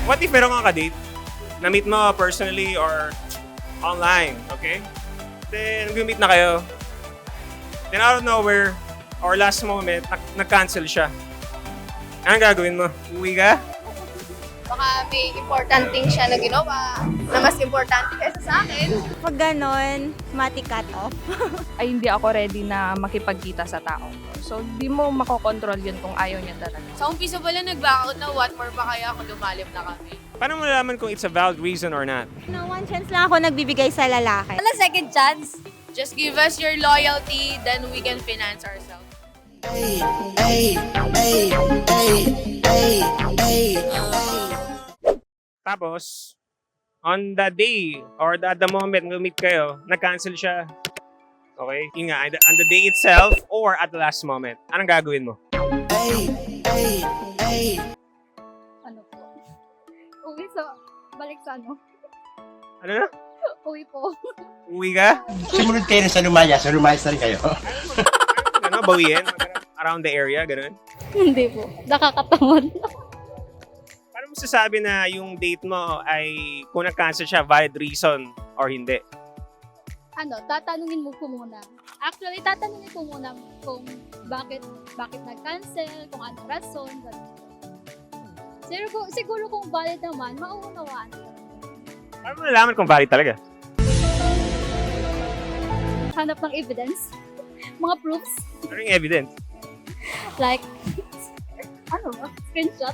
What if meron kang ka-date? Na-meet mo personally or online, okay? Then, nag-meet na kayo. Then out of nowhere, or last moment, nag-cancel siya. Anong gagawin mo? Uwi ka? Baka may important thing siya na ginawa na mas importante kaysa sa akin. Pag ganon, mati cut off. Ay hindi ako ready na makipagkita sa tao. So, di mo makokontrol yun kung ayaw niya talaga. Sa umpisa pala nag-back out na what more pa kaya kung lumalim na kami. Paano mo nalaman kung it's a valid reason or not? No, one chance lang ako nagbibigay sa lalaki. Wala second chance. Just give us your loyalty, then we can finance ourselves. Tapos, on the day or the moment na meet kayo, nag-cancel siya. Okay? Yun nga, either on the day itself or at the last moment. Anong gagawin mo? Ano po? Uwi sa, balik sa ano? Ano na? Uwi po. Uwi ka? Sumunod kayo sa lumayas na rin kayo. Ano, bawiin? Around the area, ganun? Hindi po. Nakakatamad. Paano mo sasabi na yung date mo ay kung nag-cancel siya, valid reason or hindi? Ano, tatanungin mo po muna. Actually, tatanungin ko muna kung bakit nag-cancel, kung anong rason. Siguro kung valid naman, mauunawaan ko. Paano mo nalaman kung valid talaga? Hanap ng evidence, mga proofs, Ano yung evidence? like, ano ba, screenshot.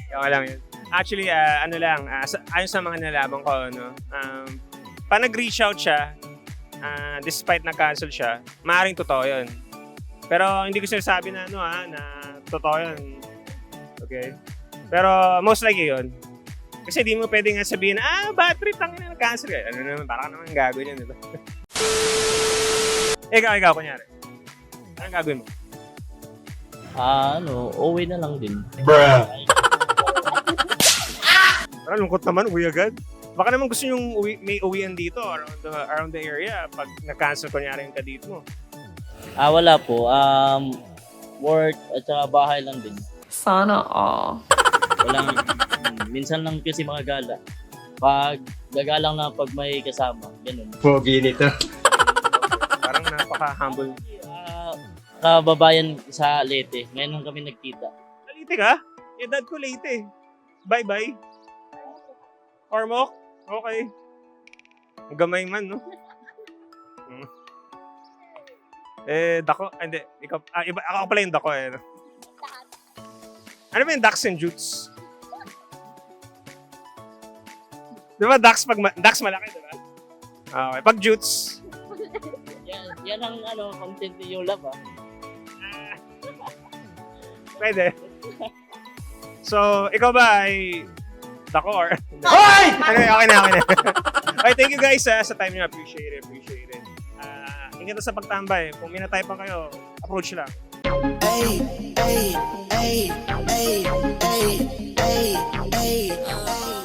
Okay lang yun. Actually, ano lang, ayon sa mga nalaman ko, no, pa nag-reach out siya, despite na-cancel siya, maaaring totoo yun. Pero hindi ko sinasabi na, na totoo yun. Okay? Pero most likely yun. Kasi di mo pwede nga sabihin na, bad trip, tangin na nag-cancel ka. Ano naman, parang naman gagawin yun, di ba? ikaw, kunyari. Anong gagawin mo? Uwi na lang din. Bruh. Parang lungkot naman, uwi agad. Baka naman gusto yung may uwian dito around the area pag na-cancel kunyari yung kadate mo. Wala po. Work at saka bahay lang din. Sana all. Walang, minsan lang kasi mga gala. Pag gagalang na pag may kasama, ganun. Pogi nito. Parang napaka-humble. Kababayan sa Leyte. Ngayon lang kami nagkita. Late ka? Yung dad ko late. Bye-bye. Ormoc? Okay. Gamay man, no? Dako? Hindi. Ikaw, ako pala yung dako, no? Ano ba yung ducks and jutes? Di ba ducks malaki, di ba? Okay. Pag jutes, Yan ang content ni Yolab pwede. So, ikaw ba ay dako or? Hoy! Anyway, okay na. Okay, thank you guys sa time niyo. Appreciate it. Ingat sa pagtambay. Kung may na-type pa kayo, approach lang. Ay, ay, ay, ay, ay, ay, ay.